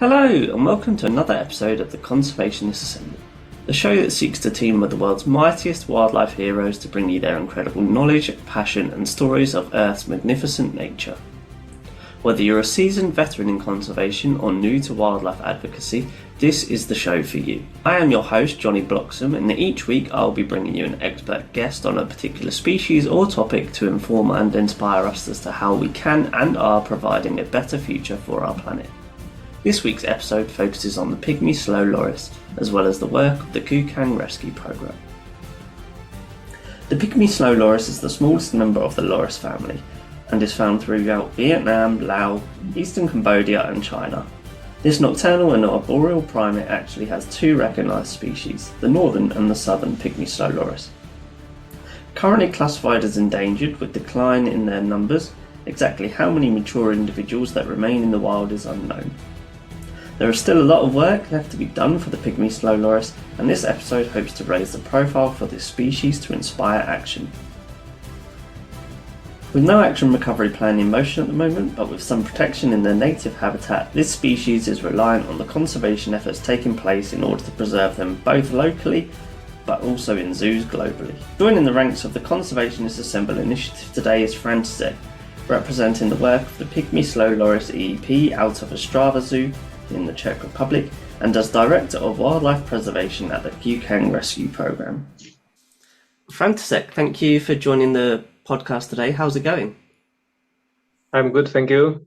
Hello, and welcome to another episode of the Conservationist Assembly, the show that seeks to team with the world's mightiest wildlife heroes to bring you their incredible knowledge, passion, and stories of Earth's magnificent nature. Whether you're a seasoned veteran in conservation or new to wildlife advocacy, this is the show for you. I am your host, Johnny Bloxham, and each week I'll be bringing you an expert guest on a particular species or topic to inform and inspire us as to how we can and are providing a better future for our planet. This week's episode focuses on the Pygmy slow loris, as well as the work of the Kukang rescue program. The Pygmy slow loris is the smallest member of the loris family, and is found throughout Vietnam, Laos, eastern Cambodia and China. This nocturnal and arboreal primate actually has two recognised species, the northern and the southern Pygmy slow loris. Currently classified as endangered with decline in their numbers, exactly how many mature individuals that remain in the wild is unknown. There is still a lot of work left to be done for the Pygmy slow loris, and this episode hopes to raise the profile for this species to inspire action. With no action recovery plan in motion at the moment, but with some protection in their native habitat, this species is reliant on the conservation efforts taking place in order to preserve them both locally, but also in zoos globally. Joining the ranks of the Conservationist Assembly initiative today is Frantisek, representing the work of the Pygmy slow loris EEP out of Ostrava Zoo in the Czech Republic, and as Director of Wildlife Preservation at the Kukang Rescue Program. Frantisek, thank you for joining the podcast today. How's it going? I'm good, thank you.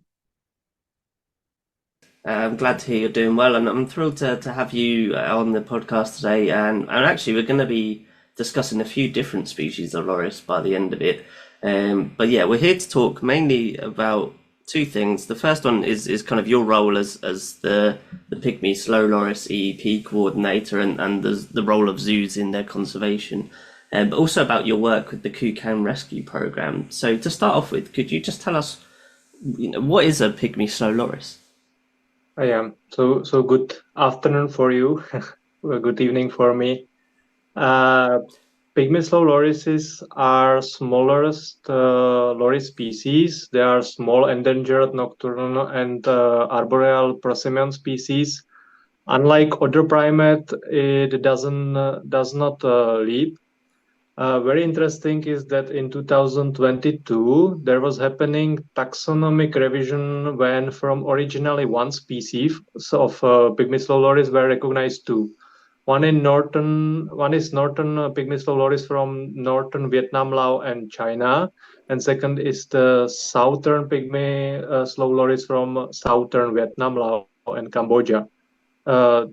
I'm glad to hear you're doing well, and I'm thrilled to have you on the podcast today. And actually, we're going to be discussing a few different species of loris by the end of it. But yeah, we're here to talk mainly about two things. The first one is kind of your role as the Pygmy slow loris EEP coordinator and the role of zoos in their conservation, but also about your work with the Kukang rescue program. So to start off with, could you just tell us, what is a Pygmy slow loris? I am. So good afternoon for you. Good evening for me. Pygmy slow lorises are smallest loris species. They are small endangered nocturnal and arboreal prosimian species. Unlike other primate, it does not leap. Very interesting is that in 2022 there was happening taxonomic revision when from originally one species of Pygmy slow loris were recognized two. One is northern Pygmy slow loris from northern Vietnam, Laos, and China, and second is the southern Pygmy slow loris from southern Vietnam, Laos, and Cambodia. The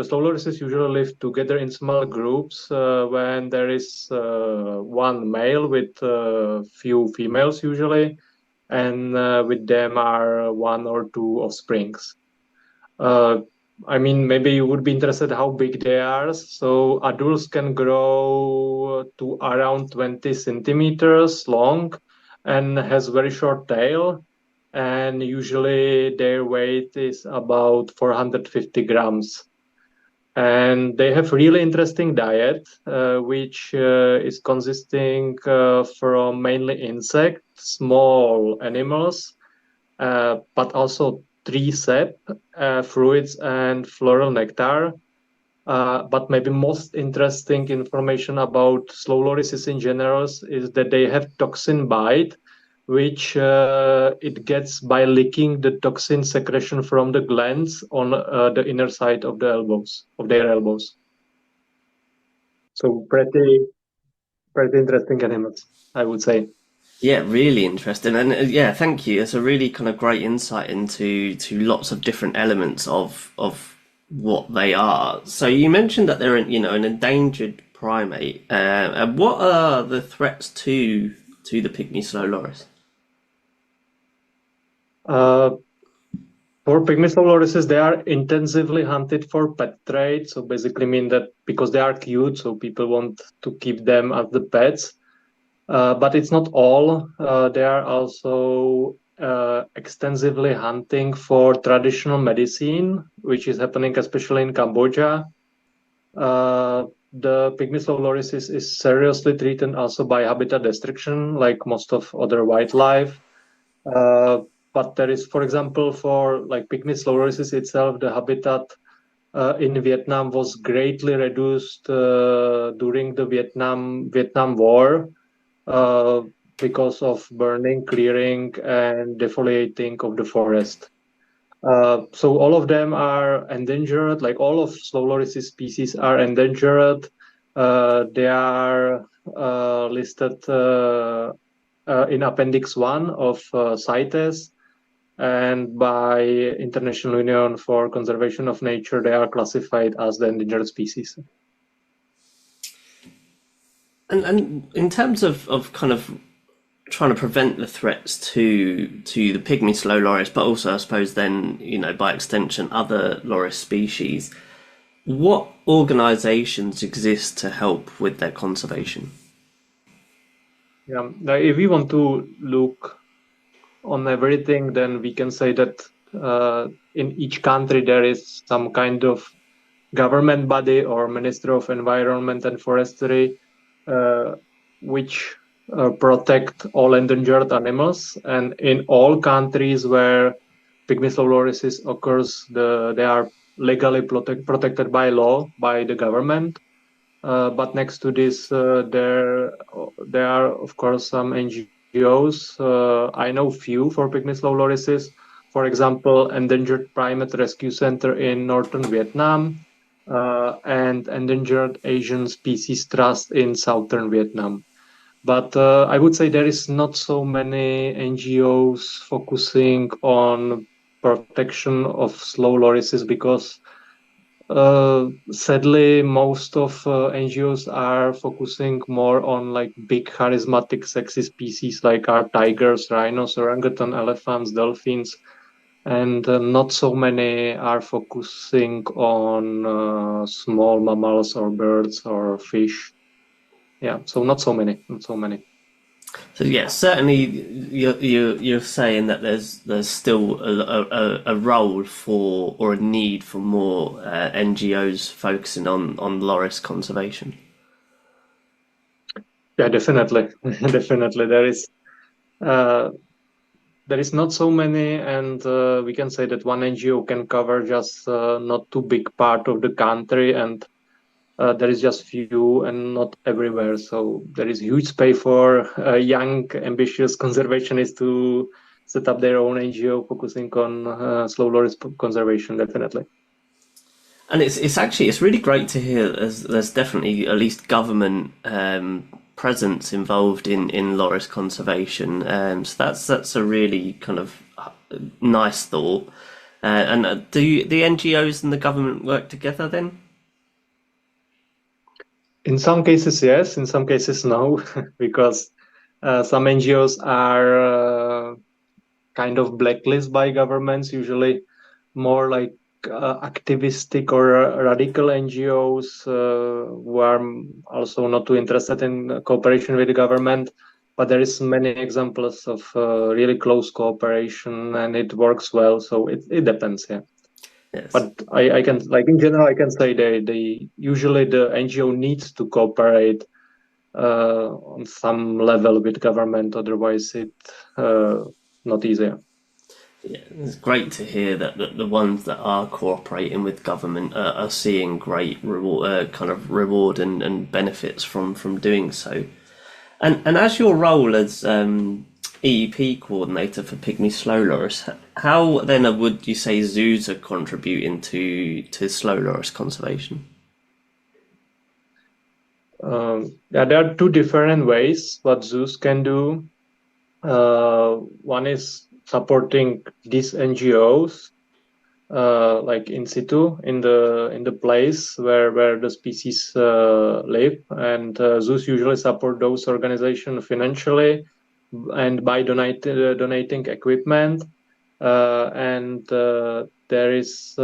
slow lorises usually live together in small groups when there is one male with few females usually, and with them are one or two offsprings. Maybe you would be interested how big they are. So adults can grow to around 20 centimeters long and has very short tail. And usually their weight is about 450 grams. And they have really interesting diet, which is consisting from mainly insects, small animals, but also tree sap, fruits, and floral nectar. But maybe most interesting information about slow lorises in general is that they have toxin bite, which it gets by licking the toxin secretion from the glands on the inner side of their elbows. So pretty interesting animals, I would say. Yeah, really interesting, and yeah, thank you. It's a really kind of great insight into lots of different elements of what they are. So you mentioned that they're an endangered primate. And what are the threats to the Pygmy slow loris? For Pygmy slow lorises, they are intensively hunted for pet trade. So basically mean that because they are cute, so people want to keep them as the pets. But it's not all. They are also extensively hunting for traditional medicine, which is happening especially in Cambodia. The Pygmy slow loris is seriously threatened also by habitat destruction, like most of other wildlife. but there is, for example, for like Pygmy slow lorises itself, the habitat in Vietnam was greatly reduced during the Vietnam War because of burning, clearing, and defoliating of the forest. So all of them are endangered. Like all of slow lorises species are endangered. They are listed in Appendix 1 of CITES, and by International Union for Conservation of Nature, they are classified as the endangered species. And in terms of kind of trying to prevent the threats to the pygmy slow loris, but also I suppose then by extension other loris species, what organisations exist to help with their conservation? Yeah, if we want to look on everything, then we can say that in each country there is some kind of government body or Ministry of Environment and Forestry, which protect all endangered animals. And in all countries where Pygmy slow lorises occurs, they are legally protected by law by the government. But next to this, there are of course some NGOs. I know few for Pygmy slow lorises. For example, Endangered Primate Rescue Center in northern Vietnam, and Endangered Asian Species Trust in southern Vietnam. But I would say there is not so many NGOs focusing on protection of slow lorises because sadly, most of NGOs are focusing more on like big charismatic sexy species like our tigers, rhinos, orangutan, elephants, dolphins, and not so many are focusing on small mammals or birds or fish. Yeah, so not so many, not so many. So yeah, certainly you're saying that there's still a role for or a need for more NGOs focusing on loris conservation. Yeah, definitely, definitely. Uh, there is not so many, and we can say that one NGO can cover just not too big part of the country, and there is just few and not everywhere. So there is huge space for young, ambitious conservationists to set up their own NGO focusing on slow loris conservation. Definitely. And it's really great to hear there's definitely at least government presence involved in loris conservation. So that's a really kind of nice thought. And do the NGOs and the government work together then? In some cases, yes. In some cases, no, because some NGOs are kind of blacklisted by governments, usually more like activistic or radical NGOs who are also not too interested in cooperation with the government. But there is many examples of really close cooperation, and it works well. So it depends, yeah. Yes. But I can, like in general, I can say they usually the NGO needs to cooperate on some level with government. Otherwise, it not easier. Yeah, it's great to hear that the ones that are cooperating with government are seeing great kind of reward and benefits from doing so. And as your role as EEP coordinator for Pygmy Slow Loris, how then would you say zoos are contributing to slow loris conservation? Yeah, there are two different ways what zoos can do. One is supporting these NGOs, like in situ in the place where the species live, and zoos usually support those organizations financially and by donating equipment. And there is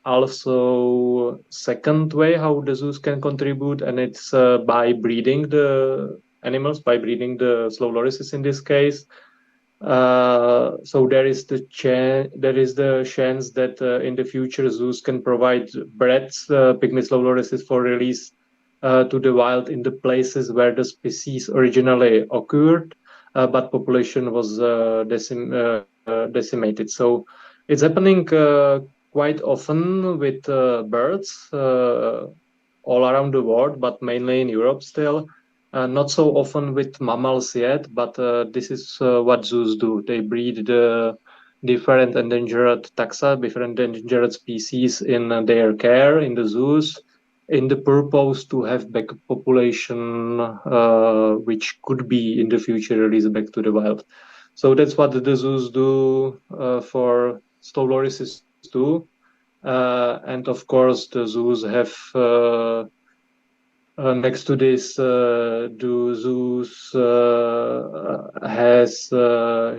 also second way how the zoos can contribute, and it's by breeding the animals, by breeding the slow lorises in this case. So there is the chance that in the future zoos can provide bred Pygmy slow lorises for release to the wild in the places where the species originally occurred, but population was decimated. So it's happening quite often with birds all around the world, but mainly in Europe still. Not so often with mammals yet, but this is what zoos do. They breed the different endangered taxa, different endangered species in their care in the zoos, in the purpose to have back population, which could be in the future released back to the wild. So that's what the zoos do for slow lorises too. And of course, the zoos have next to this, the zoos has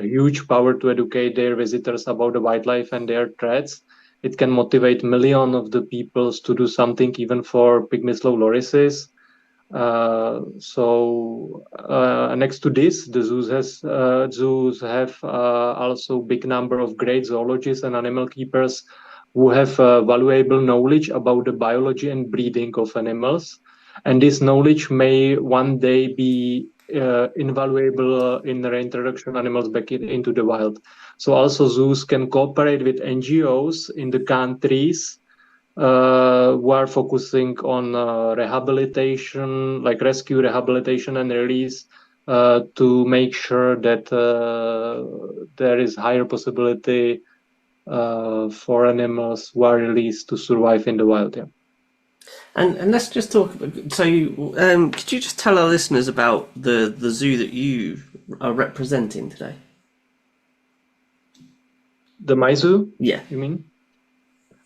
huge power to educate their visitors about the wildlife and their threats. It can motivate millions of the peoples to do something, even for pygmy slow lorises. Next to this, the zoos have also big number of great zoologists and animal keepers who have valuable knowledge about the biology and breeding of animals, and this knowledge may one day be invaluable in the reintroduction animals back into the wild. So also zoos can cooperate with NGOs in the countries who are focusing on rehabilitation, like rescue, rehabilitation, and release, to make sure that there is higher possibility for animals who are released to survive in the wild. Yeah. And let's just talk. So, could you just tell our listeners about the zoo that you are representing today? The my zoo? Yeah. You mean?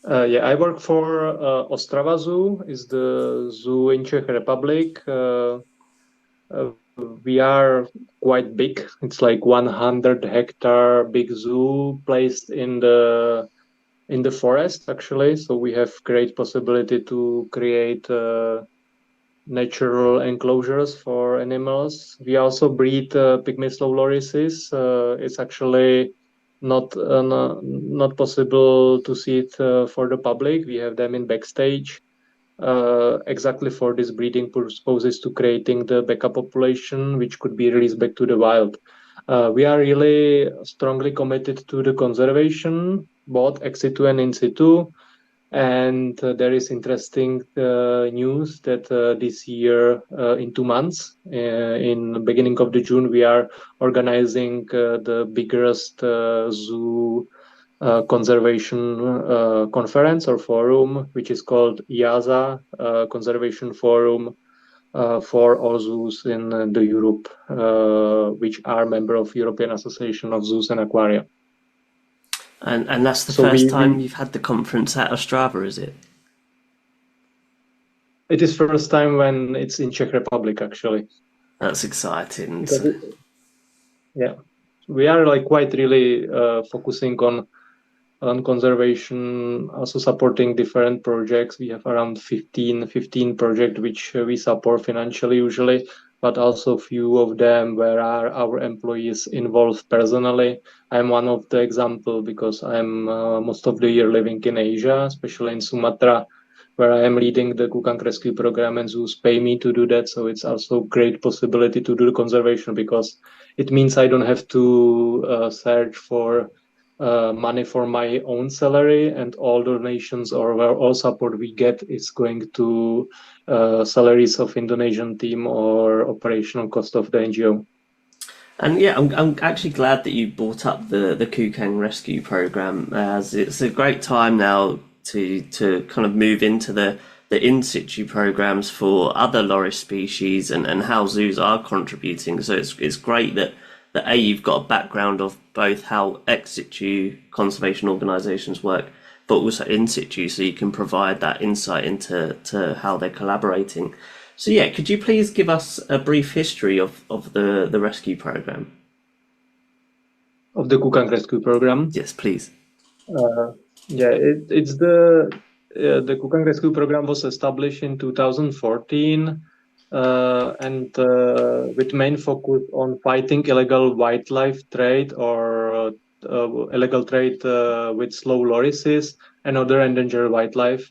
Yeah, I work for Ostrava Zoo, is the zoo in Czech Republic. We are quite big. It's like 100-hectare big zoo placed in the forest, actually. So we have great possibility to create natural enclosures for animals. We also breed pygmy slow lorises. It's actually not possible to see it for the public. We have them in backstage, exactly for this breeding purposes, to creating the backup population, which could be released back to the wild. We are really strongly committed to the conservation, both ex situ and in situ. And there is interesting news that this year, in 2 months, in beginning of the June, we are organizing the biggest zoo conservation conference or forum, which is called IAZA, Conservation Forum for all zoos in the Europe, which are member of European Association of Zoos and Aquaria. And that's the So first time you've had the conference at Ostrava, is it? It is first time when it's in Czech Republic, actually. That's exciting. Yeah, we are like quite really focusing on conservation, also supporting different projects. We have around 15 projects which we support financially usually, but also few of them where are our employees involved personally. I'm one of the example because I'm most of the year living in Asia, especially in Sumatra, where I am leading the Kukang rescue program, and zoos pay me to do that. So it's also great possibility to do the conservation, because it means I don't have to search for money for my own salary, and all donations or all support we get is going to salaries of Indonesian team or operational cost of the NGO. And yeah, I'm actually glad that you brought up the Kukang rescue program, as it's a great time now to kind of move into the in situ programs for other loris species, and how zoos are contributing. So it's great that A, you've got a background of both how ex situ conservation organisations work, but also in situ, so you can provide that insight into how they're collaborating. So yeah, could you please give us a brief history of the rescue program? Of the Kukang rescue program? Yes, please. Yeah, it's the Kukang rescue program was established in 2014, and with main focus on fighting illegal wildlife trade, or illegal trade with slow lorises and other endangered wildlife.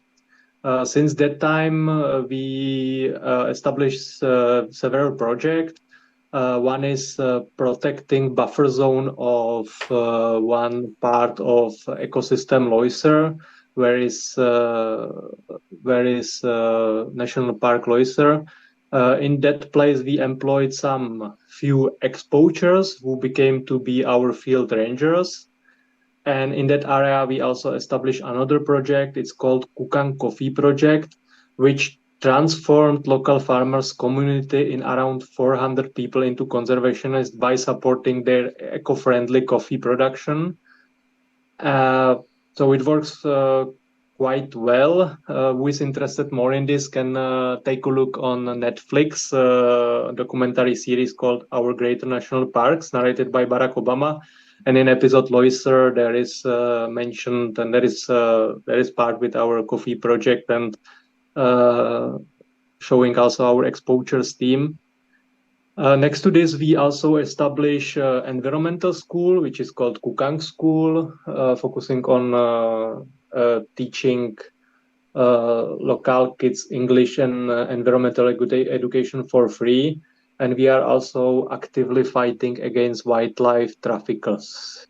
Since that time, we established several projects. One is protecting buffer zone of one part of ecosystem Loiser, where is National Park Loiser. In that place, we employed some few ex-poachers who became to be our field rangers. And in that area, we also established another project. It's called Kukang Coffee Project, which transformed local farmers' community in around 400 people into conservationists by supporting their eco-friendly coffee production. So it works quite well. Who is interested more in this can take a look on Netflix, documentary series called Our Greater National Parks, narrated by Barack Obama. And in episode Loiser, there is mentioned, and there is part with our coffee project and showing also our exposures team. Next to this, we also establish environmental school, which is called Kukang School, focusing on teaching local kids English and environmental education for free. And we are also actively fighting against wildlife traffickers.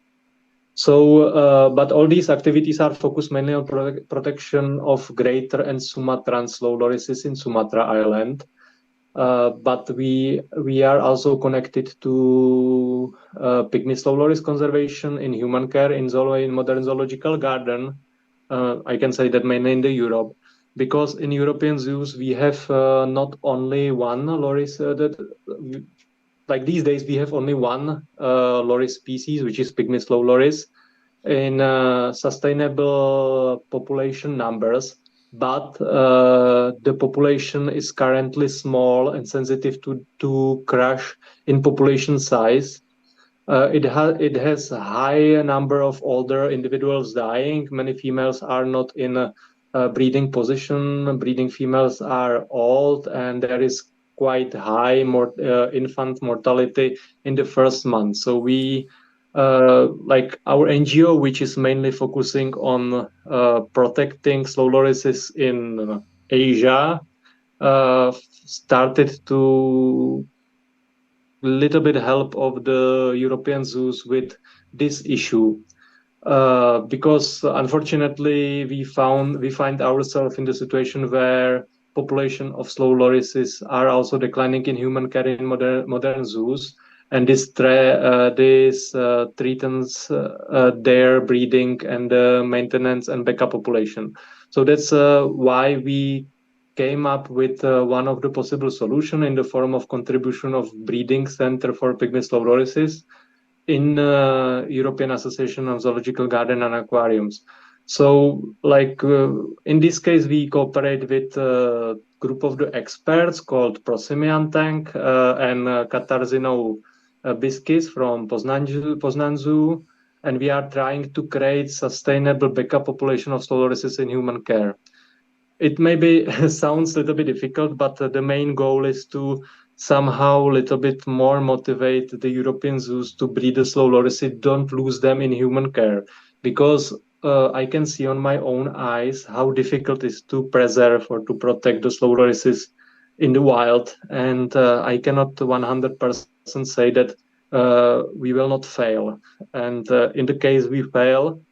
So, but all these activities are focused mainly on protection of greater and Sumatran slow lorises in Sumatra Island. But we are also connected to Pygmy slow loris conservation in human care in modern zoological garden. I can say that mainly in the Europe, because in European zoos we have not only one loris like these days we have only one loris species, which is Pygmy slow loris, in sustainable population numbers, but the population is currently small and sensitive to crash in population size. It has a high number of older individuals dying. Many females are not in a breeding position. Breeding females are old, and there is quite high infant mortality in the first month. So we like our NGO, which is mainly focusing on protecting slow lorises in Asia, started to little bit help of the European zoos with this issue. Because unfortunately we find ourselves in the situation where population of slow lorises are also declining in human care in modern zoos, and this threatens their breeding and maintenance and backup population. So that's why we came up with one of the possible solution in the form of contribution of breeding center for Pygmy slow lorises in European Association of Zoological Garden and Aquariums. So, like in this case, we cooperate with a group of the experts called Prosimian Tank and Katarzyną Biskis from Poznan Zoo, and we are trying to create sustainable backup population of slow lorises in human care. It maybe sounds a little bit difficult, but the main goal is to somehow a little bit more motivate the European zoos to breed the slow lorises, don't lose them in human care, because I can see on my own eyes how difficult it is to preserve or to protect the slow lorises in the wild, and I cannot 100% say that we will not fail. And in the case we fail,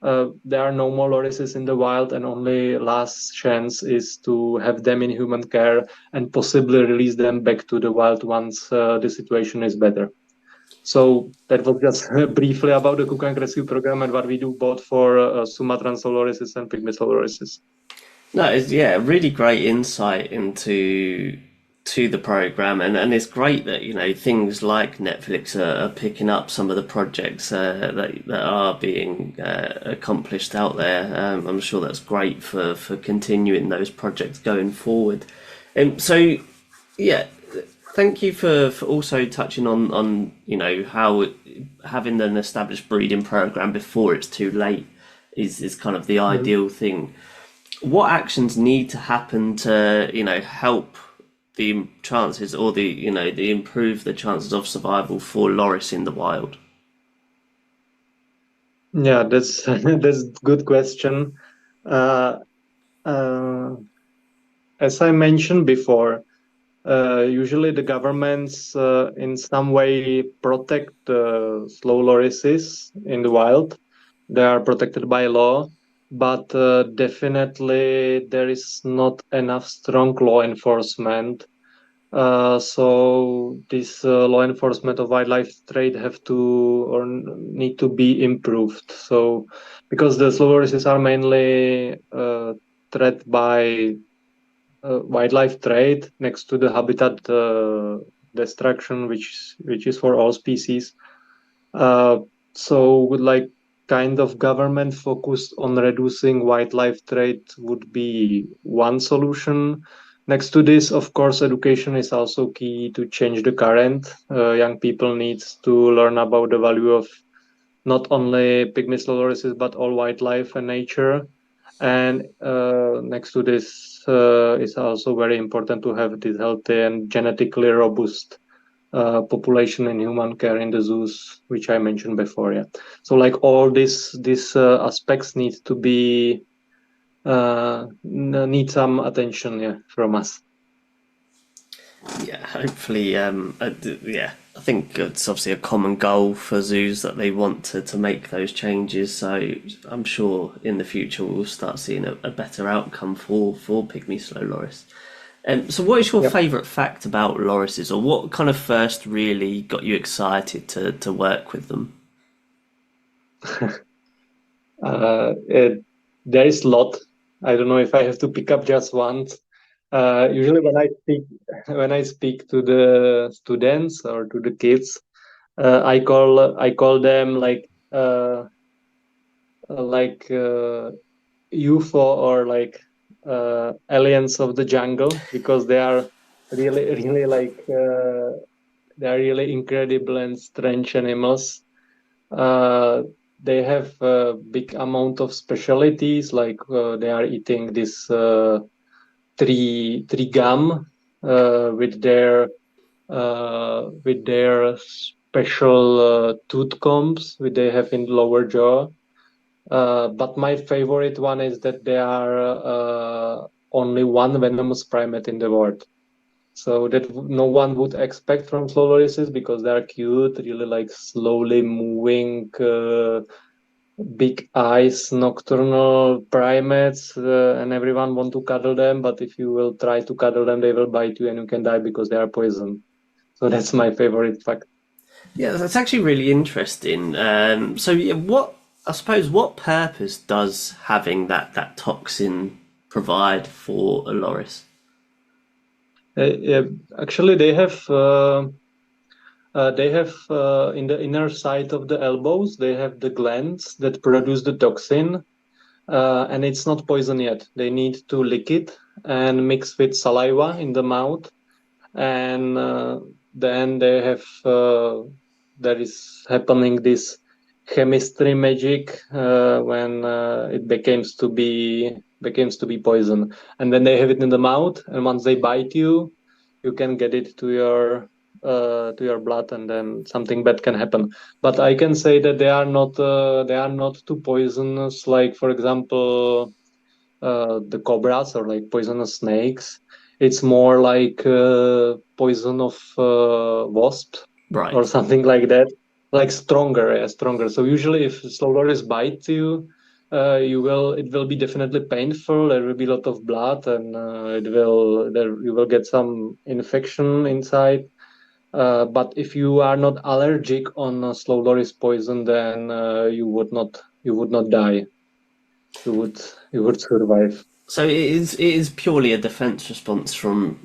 there are no more lorises in the wild, and only last chance is to have them in human care and possibly release them back to the wild once the situation is better. So that was just briefly about the Kukang Rescue Program and what we do both for Sumatran slow lorises and Pygmy slow lorises. No, it's really great insight into the program, and it's great that things like Netflix are picking up some of the projects that are being accomplished out there. I'm sure that's great for continuing those projects going forward. So, yeah, thank you for also touching on how having an established breeding program before it's too late is kind of the ideal thing. What actions need to happen to help the chances, or the improve the chances of survival for loris in the wild? Yeah, that's that's good question. Uh, uh, as I mentioned before, Usually the governments in some way protect slow lorises in the wild. They are protected by law, but definitely there is not enough strong law enforcement. So this law enforcement of wildlife trade have to or need to be improved. So because the slow lorises are mainly threat by wildlife trade next to the habitat destruction, which is for all species. So like kind of government focused on reducing wildlife trade would be one solution. Next to this, of course, education is also key to change the current. Young people need to learn about the value of not only pygmy lorises but all wildlife and nature. And next to this, it's also very important to have this healthy and genetically robust population in human care in the zoos, which I mentioned before. Yeah. So like all these aspects need to be need some attention, yeah, from us. Yeah, hopefully, yeah, I think it's obviously a common goal for zoos that they want to make those changes. So I'm sure in the future we'll start seeing a better outcome for pygmy slow loris. So what is your Yep. favourite fact about lorises, or what kind of first really got you excited to work with them? There is a lot. I don't know if I have to pick up just one. Usually when I speak to the students or to the kids, I call them like UFO or like aliens of the jungle, because they are really they are really incredible and strange animals. Uh, they have a big amount of specialties, like they are eating this tree gum with their special tooth combs which they have in the lower jaw. But my favorite one is that there are only one venomous primate in the world. So that no one would expect from slow lorises, because they are cute, really like slowly moving, big eyes, nocturnal primates, and everyone want to cuddle them. But if you will try to cuddle them, they will bite you and you can die because they are poison. So that's my favorite fact. Yeah, that's actually really interesting. So yeah, I suppose what purpose does having that toxin provide for a loris? Yeah, actually, they have in the inner side of the elbows, they have the glands that produce the toxin, and it's not poison yet. They need to lick it and mix with saliva in the mouth, and then they have there is happening this chemistry magic when it becomes to be poison, and then they have it in the mouth, and once they bite you, you can get it to your blood, and then something bad can happen. But I can say that they are not too poisonous, like for example the cobras or like poisonous snakes. It's more like poison of wasp or Right. something like that, like stronger, yeah, stronger. So usually, if slow loris bite you, it will be definitely painful. There will be a lot of blood, and you will get some infection inside. But if you are not allergic on slow loris poison, then you would not die. You would survive. So it is purely a defense response from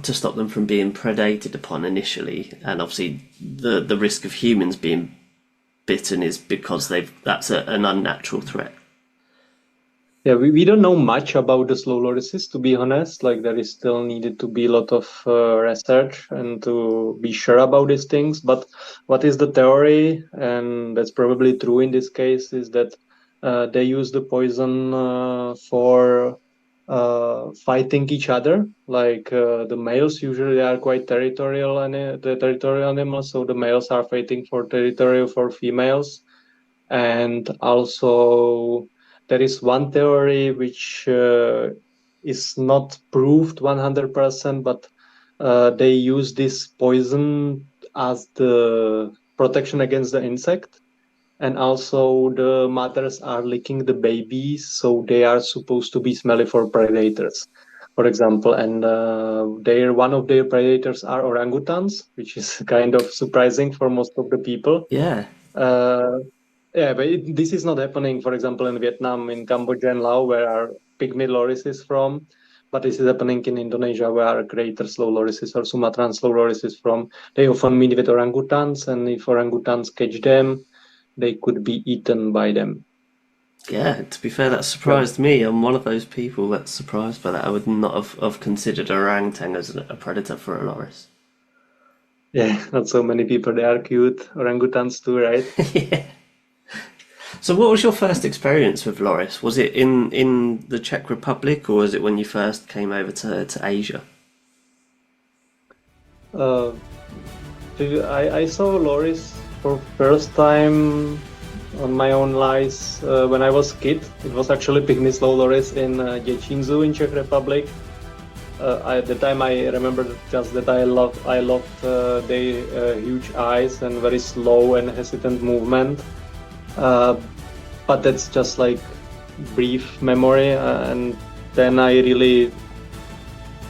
to stop them from being predated upon initially, and obviously the risk of humans being bitten is because that's an unnatural threat. Yeah, we don't know much about the slow lorises, to be honest. Like there is still needed to be a lot of research and to be sure about these things. But what is the theory, and that's probably true in this case, is that they use the poison for fighting each other. Like the males usually are quite territorial and the territorial animals, so the males are fighting for territory for females. And also, there is one theory which is not proved 100%, but they use this poison as the protection against the insect, and also the mothers are licking the babies, so they are supposed to be smelly for predators, for example. And one of their predators are orangutans, which is kind of surprising for most of the people. Yeah. Uh, yeah, but this is not happening, for example, in Vietnam, in Cambodia, and Laos, where our pygmy loris is from. But this is happening in Indonesia, where our greater slow loris or Sumatran slow loris is from. They often meet with orangutans, and if orangutans catch them, they could be eaten by them. Yeah, to be fair, that Yeah, surprised me. I'm one of those people that's surprised by that. I would not have considered a orangutan as a predator for a loris. yeah, not so many people. They are cute. Orangutans too, right? Yeah. So, what was your first experience with loris? Was it in the Czech Republic, or was it when you first came over to Asia? Uh, I saw loris for first time on my own lies when I was kid. It was actually pygmy slow loris in Děčín Zoo in Czech Republic. At the time, I remember just that I loved their huge eyes and very slow and hesitant movement. Uh, but that's just like brief memory, and then I really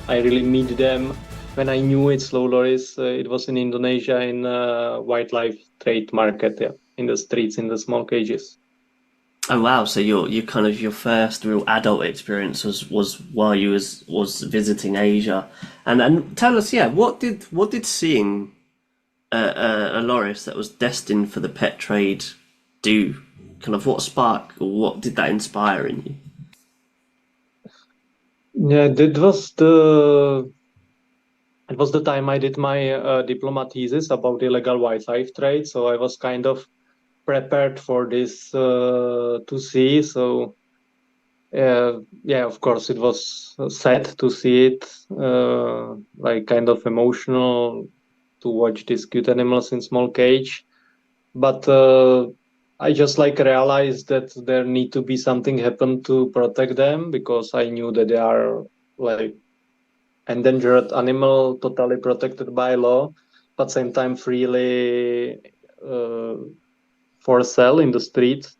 meet them when I knew it's slow loris. It was in Indonesia in wildlife trade market, yeah, in the streets in the small cages. Oh wow! So your kind of your first real adult experience was while you was visiting Asia, and tell us, yeah, what did seeing a loris that was destined for the pet trade do? Kind of what spark or what did that inspire in you? Yeah, it was the time I did my diploma thesis about illegal wildlife trade, so I was kind of prepared for this to see. So yeah, of course, it was sad to see it, like kind of emotional to watch these cute animals in small cage. But I just like realized that there need to be something happen to protect them, because I knew that they are like endangered animal, totally protected by law, but same time freely uh, for sale in the streets.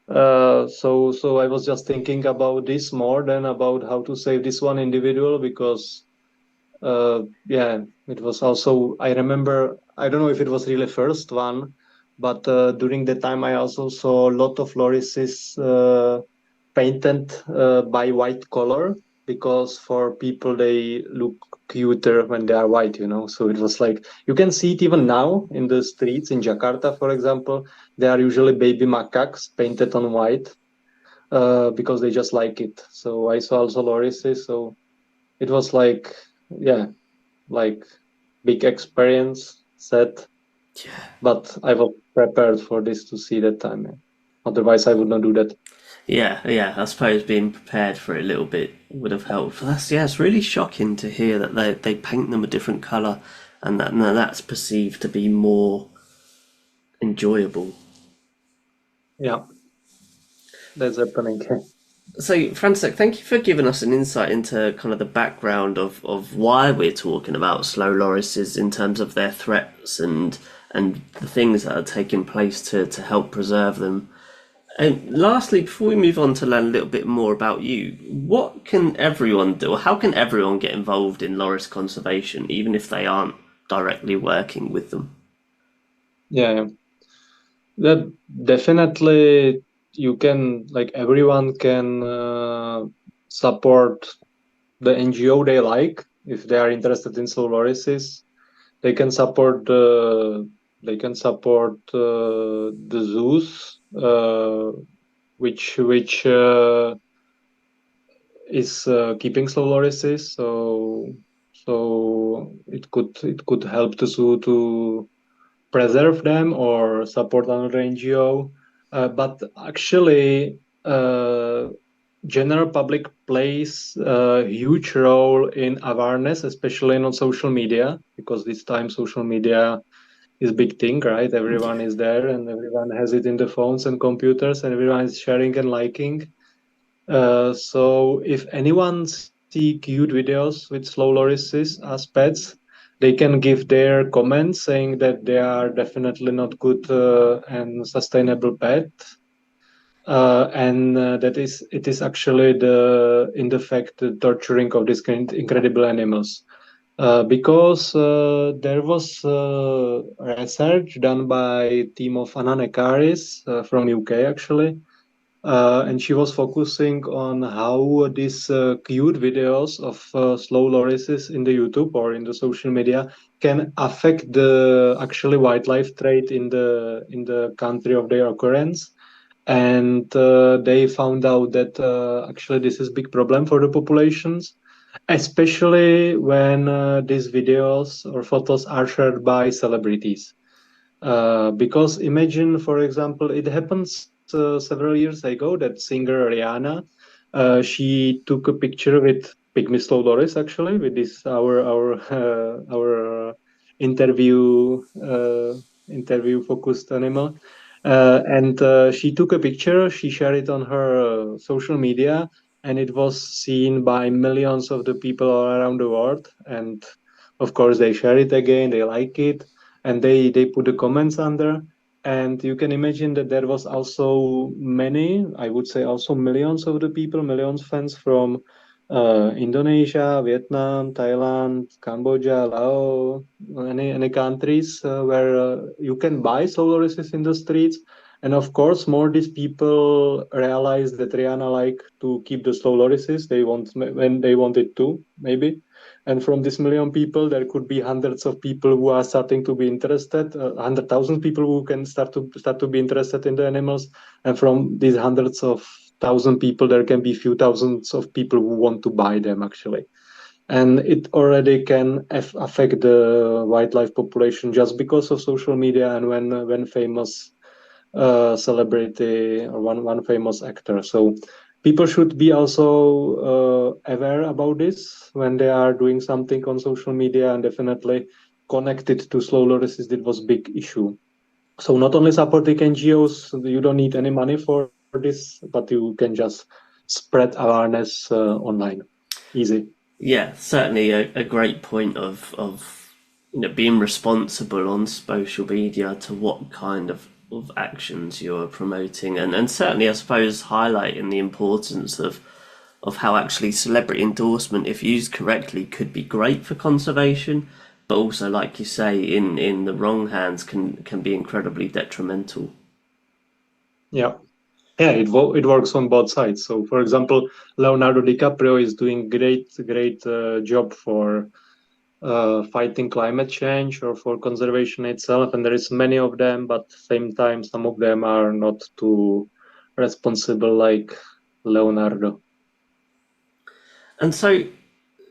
So I was just thinking about this more than about how to save this one individual, because yeah, it was also, I remember, I don't know if it was really first one, but during the time I also saw a lot of lorises painted by white color, because for people they look cuter when they are white. So it was like, you can see it even now in the streets in Jakarta, for example. They are usually baby macaques painted on white, because they just like it. So I saw also lorises, so it was like, yeah, like big experience set, but I was prepared for this to see that time. Yeah. Otherwise, I would not do that. Yeah. I suppose being prepared for it a little bit would have helped. But it's really shocking to hear that they paint them a different color, and that's perceived to be more enjoyable. Yeah, that's happening. So, Frantisek, thank you for giving us an insight into kind of the background of why we're talking about slow lorises in terms of their threats and the things that are taking place to help preserve them. And lastly, before we move on to learn a little bit more about you, what can everyone do, or how can everyone get involved in loris conservation, even if they aren't directly working with them? Yeah, that definitely, you can, like, everyone can support the NGO they like if they are interested in slow lorises. They can support the zoos, which is keeping slow lorises. So it could help the zoo to preserve them or support another NGO. But actually, general public plays a huge role in awareness, especially on social media, because this time social media is big thing, right? Everyone is there and everyone has it in the phones and computers, and everyone is sharing and liking. So if anyone sees see cute videos with slow lorises as pets, they can give their comments saying that they are definitely not good and sustainable pet, and that it is actually in the fact the torturing of these incredible animals. Because there was research done by a team of Anna Nekaris from UK actually, and she was focusing on how these cute videos of slow lorises in the YouTube or in the social media can affect the actually wildlife trade in the country of their occurrence. And they found out that actually this is big problem for the populations, especially when these videos or photos are shared by celebrities. Because imagine, for example, it happens several years ago that singer Rihanna, she took a picture with Pygmy Loris actually with this our interview interview focused animal, and she took a picture. She shared it on her social media, and it was seen by millions of the people all around the world. And of course, they share it again. They like it and they put the comments under, and you can imagine that there was also many, I would say also millions of the people, millions fans from Indonesia, Vietnam, Thailand, Cambodia, Laos, any countries where you can buy slow lorises in the streets. And of course, more these people realize that Rihanna like to keep the slow lorises. They want when they want it too, maybe. And from this million people, there could be hundreds of people who are starting to be interested, 100,000 people who can start to be interested in the animals. And from these hundreds of thousand people, there can be few thousands of people who want to buy them actually. And it already can affect the wildlife population just because of social media and when famous celebrity or one famous actor. So people should be also aware about this when they are doing something on social media, and definitely connected to slow lorises. It was big issue. So not only supporting NGOs, you don't need any money for this, but you can just spread awareness online. Easy. Yeah, certainly a great point of being responsible on social media to what kind of actions you're promoting, and certainly I suppose highlighting the importance of how actually celebrity endorsement, if used correctly, could be great for conservation, but also, like you say, in the wrong hands can be incredibly detrimental. Yeah. Yeah, it works on both sides. So, for example, Leonardo DiCaprio is doing great job for fighting climate change or for conservation itself, and there is many of them. But at the same time, some of them are not too responsible, like Leonardo. And so,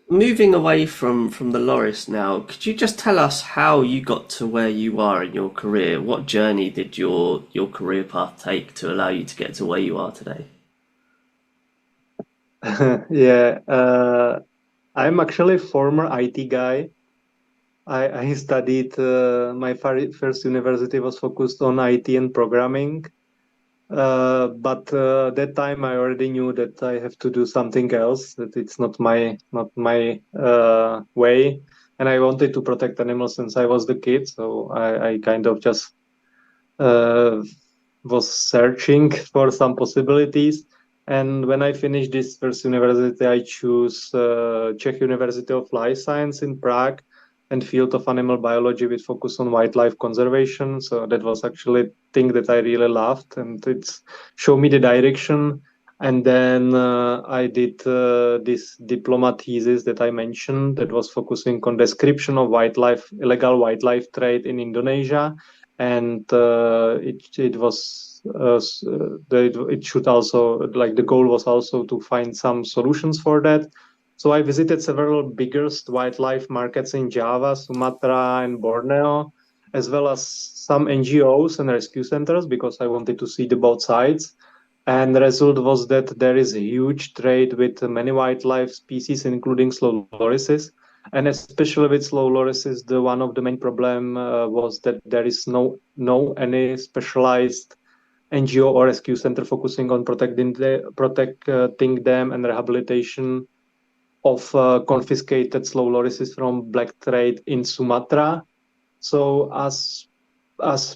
moving away from the Loris now, could you just tell us how you got to where you are in your career? What journey did your career path take to allow you to get to where you are today? Yeah, I'm actually a former IT guy. I studied my first university was focused on IT and programming. But that time I already knew that I have to do something else. That it's not my way, and I wanted to protect animals since I was the kid. So I kind of just uh, was searching for some possibilities. And when I finished this first university, I chose Czech University of Life Science in Prague and field of animal biology with focus on wildlife conservation. So that was actually a thing that I really loved, and it's showed me the direction. And then I did this diploma thesis that I mentioned that was focusing on description of illegal wildlife trade in Indonesia, and it was it should also, like, the goal was also to find some solutions for that. So I visited several biggest wildlife markets in Java, Sumatra, and Borneo, as well as some NGOs and rescue centers because I wanted to see the both sides. And the result was that there is a huge trade with many wildlife species, including slow lorises. And especially with slow lorises, the one of the main problem was that there is no any specialized NGO or rescue center focusing on protecting them and rehabilitation confiscated slow lorises from black trade in Sumatra. So as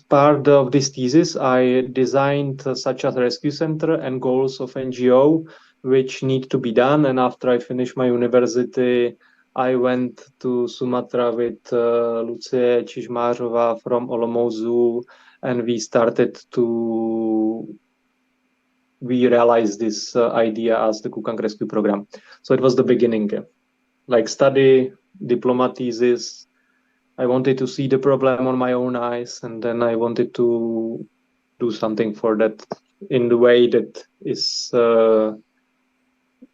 part of this thesis, I designed such as rescue center and goals of NGO, which need to be done. And after I finished my university, I went to Sumatra with Lucie Čižmářová from Olomouc, and we realized this idea as the Kukang Rescue Program. So it was the beginning, like study, diploma thesis. I wanted to see the problem on my own eyes, and then I wanted to do something for that in the way that is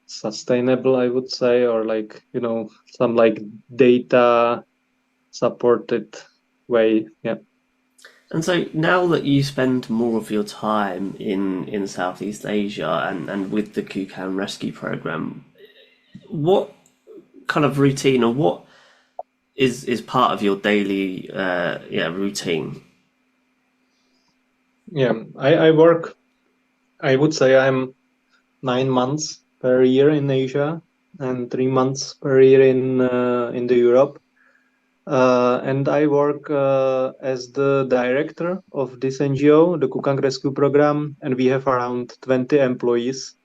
sustainable, I would say, or like, some like data supported way. Yeah. And so now that you spend more of your time in Southeast Asia and with the Kukang Rescue Program, what kind of routine or what is part of your daily routine? Yeah, I work, I would say I'm 9 months per year in Asia and 3 months per year in the Europe. And I work as the director of this NGO, the Kukang Rescue Program, and we have around 20 employees.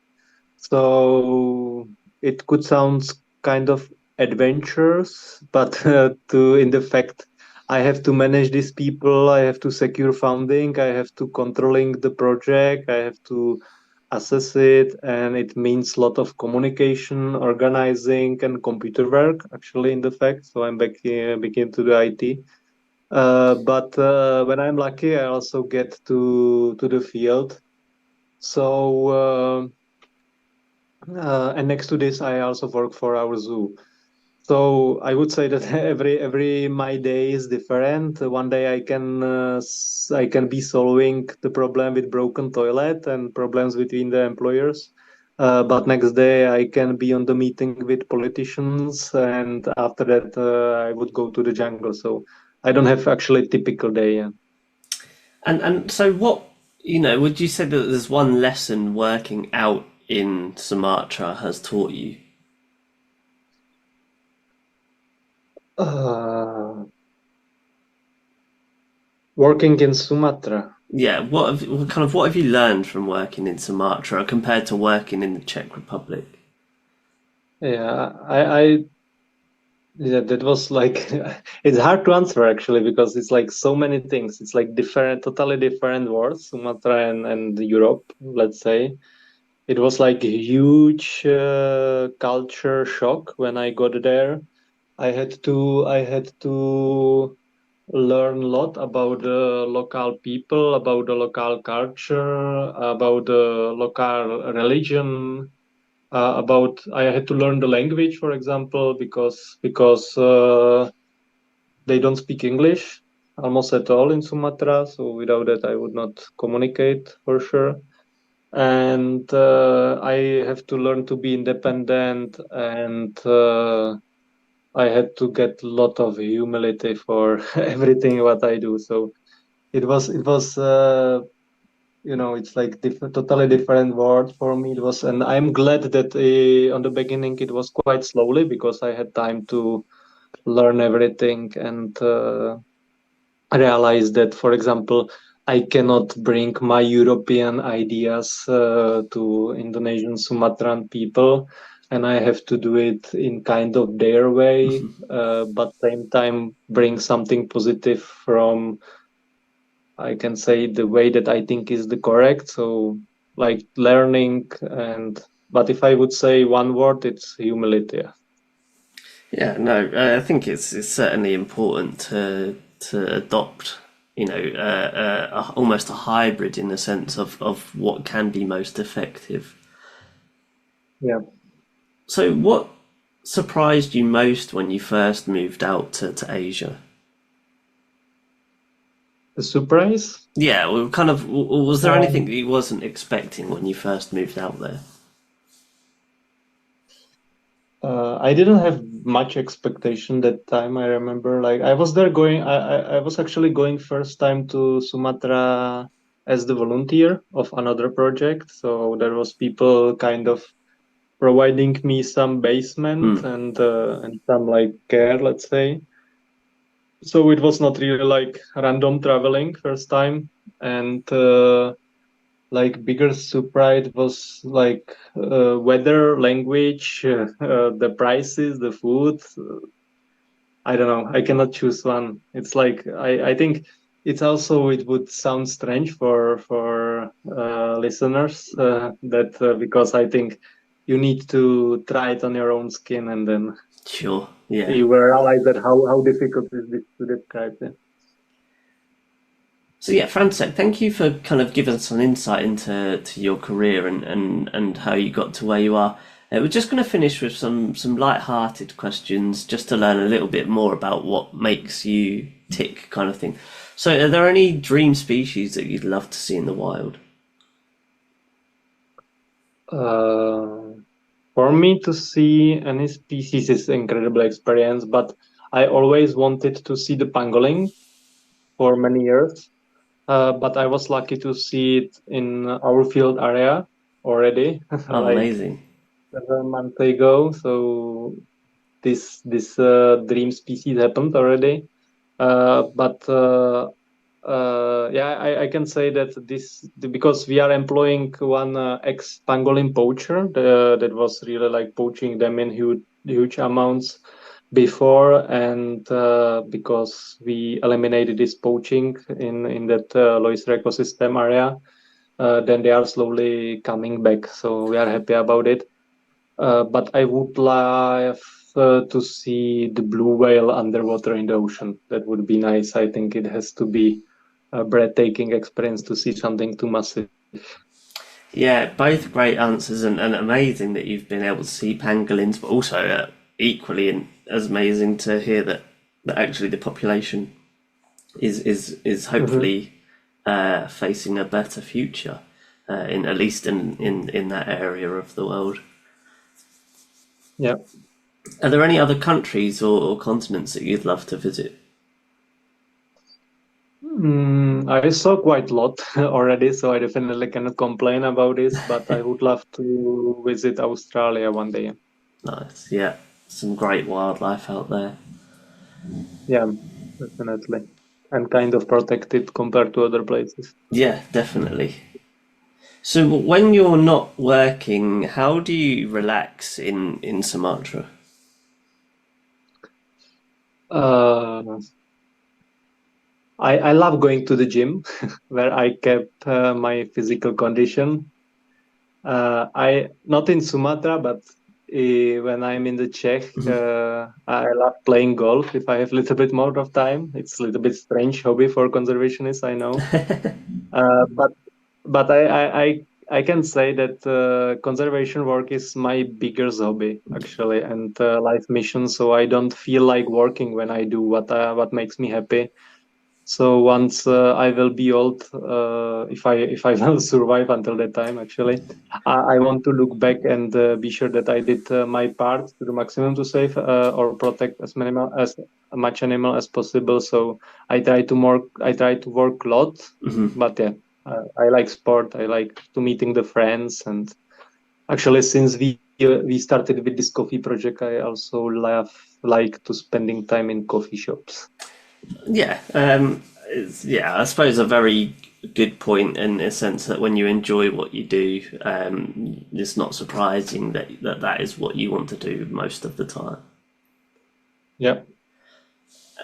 So it could sound kind of adventurous, but in the fact, I have to manage these people, I have to secure funding, I have to controlling the project, I have to assess it, and it means a lot of communication, organizing, and computer work. Actually, in the fact, so I'm back into the IT. But when I'm lucky, I also get to the field. So and next to this, I also work for our zoo. So I would say that every my day is different. One day I can be solving the problem with broken toilet and problems between the employers. But next day I can be on the meeting with politicians, and after that I would go to the jungle. So I don't have actually a typical day. Yeah. And so what, would you say that there's one lesson working out in Sumatra has taught you? Working in Sumatra. Yeah, what have you learned from working in Sumatra compared to working in the Czech Republic? Yeah, yeah, that was like it's hard to answer actually because it's like so many things. It's like different, totally different words, Sumatra and Europe, let's say. It was like a huge culture shock when I got there. I had to learn a lot about the local people, about the local culture, about the local religion, about I had to learn the language, for example, because they don't speak English almost at all in Sumatra. So without that, I would not communicate for sure. And I have to learn to be independent, and I had to get a lot of humility for everything what I do. So it was it's like totally different world for me. It was, and I'm glad that on the beginning it was quite slowly because I had time to learn everything and realize that, for example, I cannot bring my European ideas to Indonesian Sumatran people, and I have to do it in kind of their way, but same time bring something positive from, I can say, the way that I think is the correct. So like learning, and but if I would say one word, it's humility. Yeah, no, I think it's certainly important to adopt, almost a hybrid in the sense of what can be most effective. Yeah. So, what surprised you most when you first moved out to Asia? The surprise? Yeah, well, was there anything Um, that you wasn't expecting when you first moved out there? I didn't have much expectation that time. I remember, like I was there going. I was actually going first time to Sumatra as the volunteer of another project. So there was people kind of providing me some basement and some like care, let's say. So it was not really like random traveling first time, and like bigger surprise was like weather, language, the prices, the food. I don't know. I cannot choose one. It's like I think it's also it would sound strange for listeners that because I think you need to try it on your own skin and then Sure. Yeah. you will realize that how difficult is this to describe. Yeah. So yeah, Frantisek, thank you for kind of giving us an insight into your career and how you got to where you are. We're just going to finish with some light-hearted questions just to learn a little bit more about what makes you tick, kind of thing. So, are there any dream species that you'd love to see in the wild? For me to see any species is an incredible experience, but I always wanted to see the pangolin for many years. But I was lucky to see it in our field area already, Oh, like amazing. 7 months ago. So this dream species happened already. But yeah, I can say that because we are employing one ex pangolin poacher that was really like poaching them in huge amounts before, and because we eliminated this poaching in that Loisra ecosystem area, then they are slowly coming back. So we are happy about it. But I would love to see the blue whale underwater in the ocean. That would be nice. I think it has to be a breathtaking experience to see something too massive. Yeah, both great answers and amazing that you've been able to see pangolins, but also equally as amazing to hear that actually the population is hopefully facing a better future, in at least in that area of the world. Yeah. Are there any other countries or continents that you'd love to visit? I saw quite a lot already, so I definitely cannot complain about this, but I would love to visit Australia one day. Nice, yeah, some great wildlife out there. Yeah, definitely. And kind of protected compared to other places. Yeah, definitely. So when you're not working, how do you relax in Sumatra? Uh, I love going to the gym where I kept my physical condition. I not in Sumatra, but when I'm in the Czech, I love playing golf. If I have a little bit more of time, it's a little bit strange hobby for conservationists, I know. But I can say that conservation work is my biggest hobby actually, and life mission. So I don't feel like working when I do what makes me happy. So once I will be old, if I will survive until that time, actually, I want to look back and be sure that I did my part to the maximum to save or protect as much animal as possible. So I try to work a lot, but yeah, I like sport. I like to meeting the friends, and actually, since we started with this coffee project, I also like to spending time in coffee shops. Yeah, I suppose a very good point in a sense that when you enjoy what you do, it's not surprising that is what you want to do most of the time. Yeah.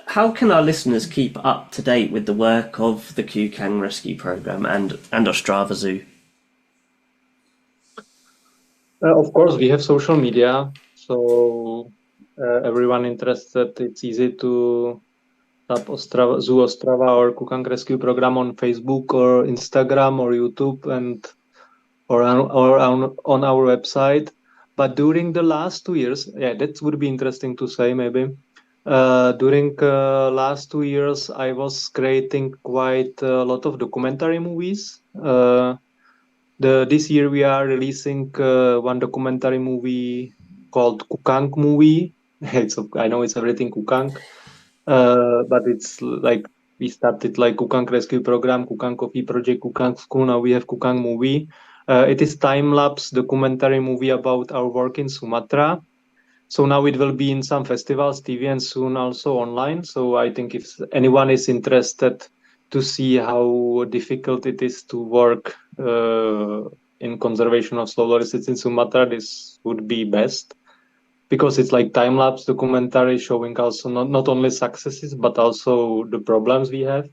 How can our listeners keep up to date with the work of the Kukang Rescue Program and Ostrava Zoo? Of course, we have social media, so everyone interested, it's easy to tap Ostrava, Zoo Ostrava or Kukang Rescue Program on Facebook or Instagram or YouTube and on our website. But during the last 2 years, yeah, that would be interesting to say maybe. During last 2 years, I was creating quite a lot of documentary movies. This year we are releasing one documentary movie called Kukang movie. I know it's everything Kukang, but it's like we started like Kukang Rescue Program, Kukang Coffee Project, Kukang School. Now we have Kukang movie, It is time-lapse documentary movie about our work in Sumatra. So now it will be in some festivals, TV, and soon also online. So I think if anyone is interested to see how difficult it is to work in conservation of slow lorises in Sumatra, this would be best, because it's like time-lapse documentary showing also not only successes but also the problems we have.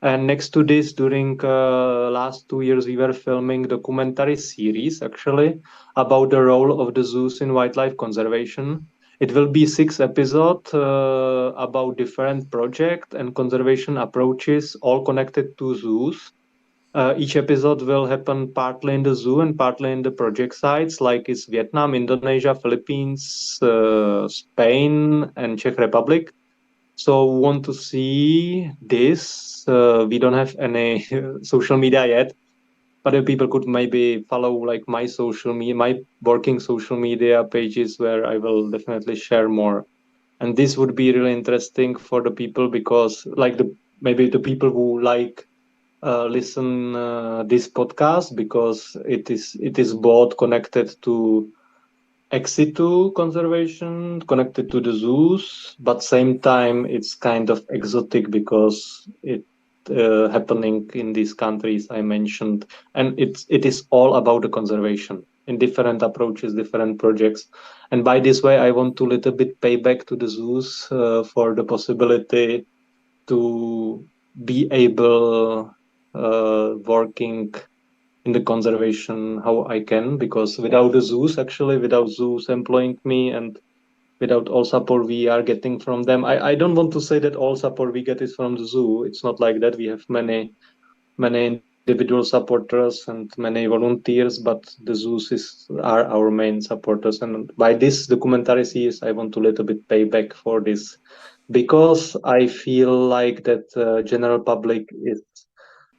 And next to this, during last 2 years, we were filming documentary series actually about the role of the zoos in wildlife conservation. It will be 6 episodes about different project and conservation approaches, all connected to zoos. Each episode will happen partly in the zoo and partly in the project sites, like it's Vietnam, Indonesia, Philippines, Spain, and Czech Republic. So want to see this. We don't have any social media yet, but if people could maybe follow like my social media, my working social media pages, where I will definitely share more. And this would be really interesting for the people, because like maybe the people who like listen this podcast, because it is both connected to ex situ conservation, connected to the zoos, but same time it's kind of exotic because it happening in these countries I mentioned, and it is all about the conservation in different approaches, different projects. And by this way, I want to little bit pay back to the zoos for the possibility to be able working in the conservation how I can, because without the zoos, actually, without zoos employing me and without all support we are getting from them, I don't want to say that all support we get is from the zoo. It's not like that. We have many individual supporters and many volunteers, but the zoos are our main supporters. And by this documentary series, I want to little bit pay back for this, because I feel like that general public is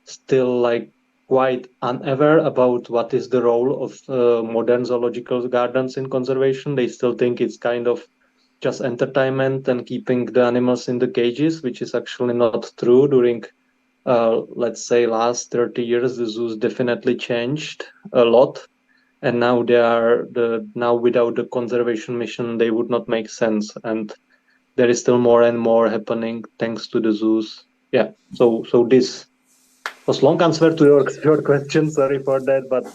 still like quite unaware about what is the role of modern zoological gardens in conservation. They still think it's kind of just entertainment and keeping the animals in the cages, which is actually not true. During let's say last 30 years, the zoos definitely changed a lot, and now now without the conservation mission they would not make sense, and there is still more and more happening thanks to the zoos. Yeah, so this was long answer to your question. Sorry for that, but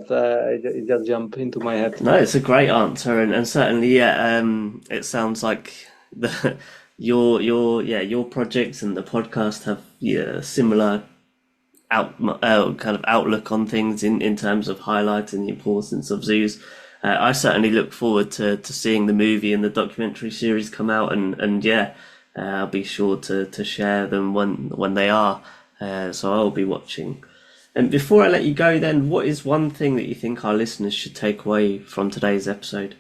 it just jumped into my head. No, it's a great answer, and certainly, yeah. It sounds like the your projects and the podcast have similar kind of outlook on things in terms of highlighting the importance of zoos. I certainly look forward to seeing the movie and the documentary series come out, and yeah, I'll be sure to share them when they are. So I'll be watching. And before I let you go, then, what is one thing that you think our listeners should take away from today's episode?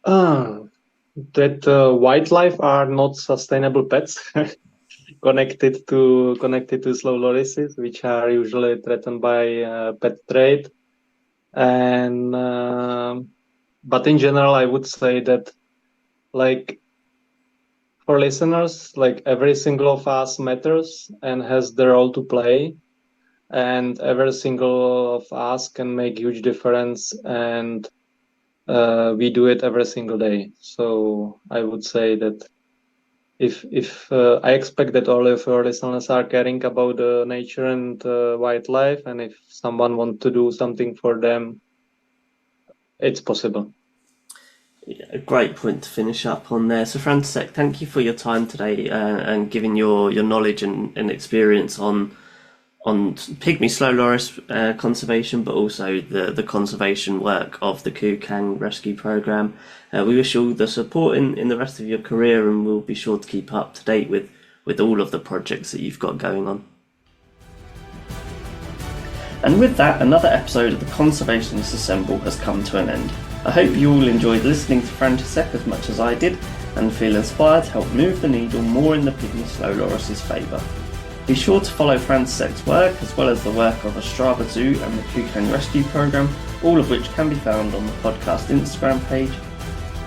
That wildlife are not sustainable pets. connected to slow lorises, which are usually threatened by pet trade. And but in general, I would say that, like, for listeners, like, every single of us matters and has the role to play, and every single of us can make huge difference, and we do it every single day. So I would say that if I expect that all of your listeners are caring about the nature and wildlife, and if someone wants to do something for them, it's possible. Yeah, a great point to finish up on there. So, Frantisek, thank you for your time today and giving your knowledge and experience on pygmy slow loris conservation, but also the conservation work of the Kukang rescue program. We wish you all the support in the rest of your career, and we'll be sure to keep up to date with all of the projects that you've got going on. And with that, another episode of the Conservationists Assemble has come to an end. I hope you all enjoyed listening to Frantisek as much as I did, and feel inspired to help move the needle more in the pygmy slow loris' favour. Be sure to follow Frantisek's work, as well as the work of Ostrava Zoo and the Kukang Rescue Programme, all of which can be found on the podcast Instagram page.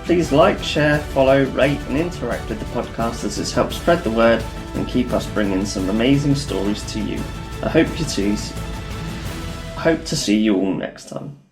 Please like, share, follow, rate and interact with the podcast, as this helps spread the word and keep us bringing some amazing stories to you. I hope to see you all next time.